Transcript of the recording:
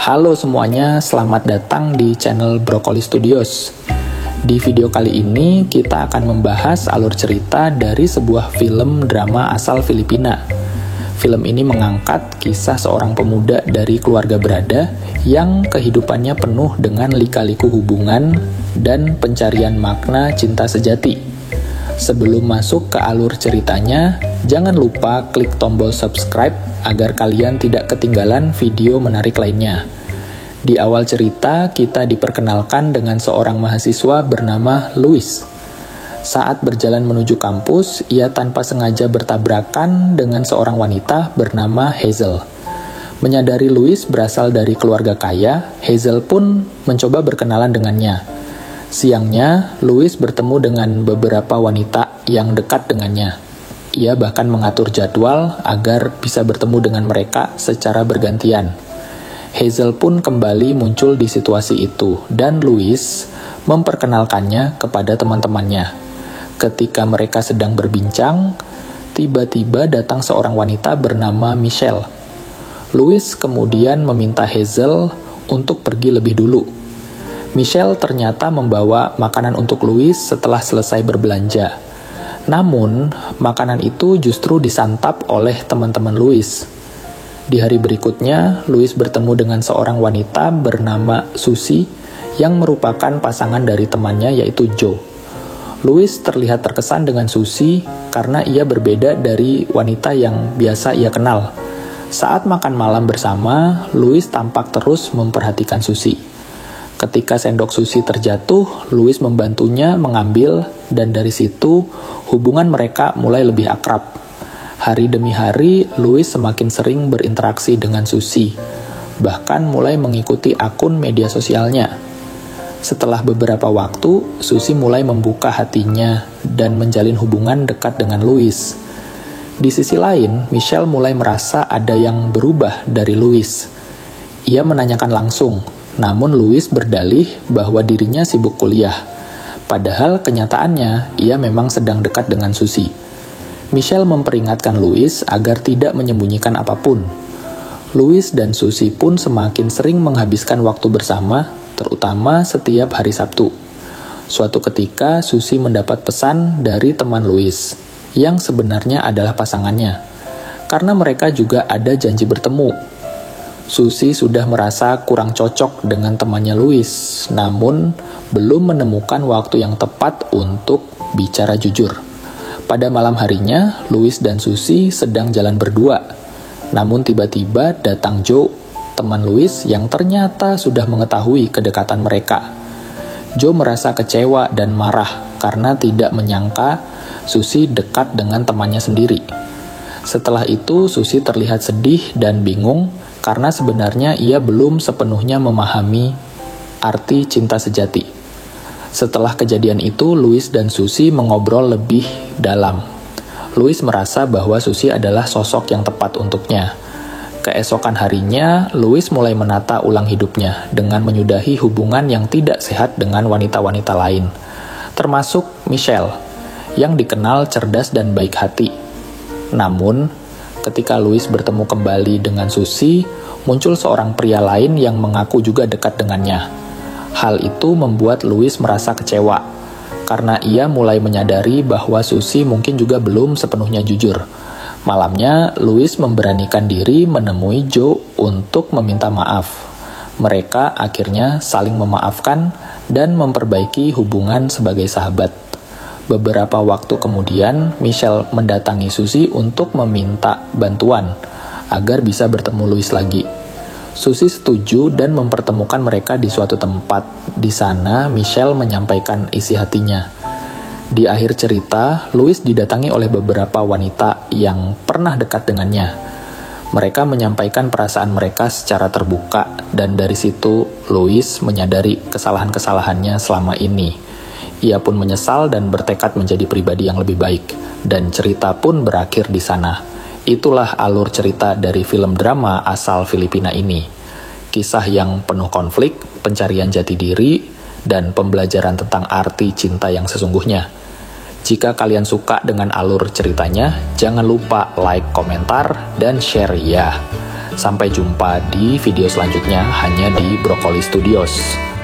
Halo semuanya, selamat datang di channel Broccoli Studios. Di video kali ini kita akan membahas alur cerita dari sebuah film drama asal Filipina. Film ini mengangkat kisah seorang pemuda dari keluarga berada yang kehidupannya penuh dengan lika-liku hubungan dan pencarian makna cinta sejati. Sebelum masuk ke alur ceritanya, jangan lupa klik tombol subscribe agar kalian tidak ketinggalan video menarik lainnya. Di awal cerita, kita diperkenalkan dengan seorang mahasiswa bernama Louis. Saat berjalan menuju kampus, ia tanpa sengaja bertabrakan dengan seorang wanita bernama Hazel. Menyadari Louis berasal dari keluarga kaya, Hazel pun mencoba berkenalan dengannya. Siangnya, Louis bertemu dengan beberapa wanita yang dekat dengannya. Ia bahkan mengatur jadwal agar bisa bertemu dengan mereka secara bergantian. Hazel pun kembali muncul di situasi itu, dan Louis memperkenalkannya kepada teman-temannya. Ketika mereka sedang berbincang, tiba-tiba datang seorang wanita bernama Michelle. Louis kemudian meminta Hazel untuk pergi lebih dulu. Michelle ternyata membawa makanan untuk Louis setelah selesai berbelanja. Namun, makanan itu justru disantap oleh teman-teman Louis. Di hari berikutnya, Louis bertemu dengan seorang wanita bernama Susie yang merupakan pasangan dari temannya yaitu Joe. Louis terlihat terkesan dengan Susie karena ia berbeda dari wanita yang biasa ia kenal. Saat makan malam bersama, Louis tampak terus memperhatikan Susie. Ketika sendok Susie terjatuh, Louis membantunya mengambil dan dari situ hubungan mereka mulai lebih akrab. Hari demi hari, Louis semakin sering berinteraksi dengan Susie, bahkan mulai mengikuti akun media sosialnya. Setelah beberapa waktu, Susie mulai membuka hatinya dan menjalin hubungan dekat dengan Louis. Di sisi lain, Michelle mulai merasa ada yang berubah dari Louis. Ia menanyakan langsung, namun Louis berdalih bahwa dirinya sibuk kuliah. Padahal kenyataannya, ia memang sedang dekat dengan Susie. Michelle memperingatkan Louis agar tidak menyembunyikan apapun. Louis dan Susie pun semakin sering menghabiskan waktu bersama, terutama setiap hari Sabtu. Suatu ketika, Susie mendapat pesan dari teman Louis, yang sebenarnya adalah pasangannya, karena mereka juga ada janji bertemu. Susie sudah merasa kurang cocok dengan temannya Louis, namun belum menemukan waktu yang tepat untuk bicara jujur. Pada malam harinya, Louis dan Susie sedang jalan berdua. Namun tiba-tiba datang Joe, teman Louis yang ternyata sudah mengetahui kedekatan mereka. Joe merasa kecewa dan marah karena tidak menyangka Susie dekat dengan temannya sendiri. Setelah itu, Susie terlihat sedih dan bingung karena sebenarnya ia belum sepenuhnya memahami arti cinta sejati. Setelah kejadian itu, Louis dan Susie mengobrol lebih dalam. Louis merasa bahwa Susie adalah sosok yang tepat untuknya. Keesokan harinya, Louis mulai menata ulang hidupnya dengan menyudahi hubungan yang tidak sehat dengan wanita-wanita lain, termasuk Michelle, yang dikenal cerdas dan baik hati. Namun, ketika Louis bertemu kembali dengan Susie, muncul seorang pria lain yang mengaku juga dekat dengannya. Hal itu membuat Louis merasa kecewa, karena ia mulai menyadari bahwa Susie mungkin juga belum sepenuhnya jujur. Malamnya, Louis memberanikan diri menemui Joe untuk meminta maaf. Mereka akhirnya saling memaafkan dan memperbaiki hubungan sebagai sahabat. Beberapa waktu kemudian, Michelle mendatangi Susie untuk meminta bantuan agar bisa bertemu Louis lagi. Susie setuju dan mempertemukan mereka di suatu tempat. Di sana, Michelle menyampaikan isi hatinya. Di akhir cerita, Louis didatangi oleh beberapa wanita yang pernah dekat dengannya. Mereka menyampaikan perasaan mereka secara terbuka, dan dari situ, Louis menyadari kesalahan-kesalahannya selama ini. Ia pun menyesal dan bertekad menjadi pribadi yang lebih baik, dan cerita pun berakhir di sana. Itulah alur cerita dari film drama asal Filipina ini. Kisah yang penuh konflik, pencarian jati diri, dan pembelajaran tentang arti cinta yang sesungguhnya. Jika kalian suka dengan alur ceritanya, jangan lupa like, komentar, dan share ya. Sampai jumpa di video selanjutnya hanya di Broccoli Studios.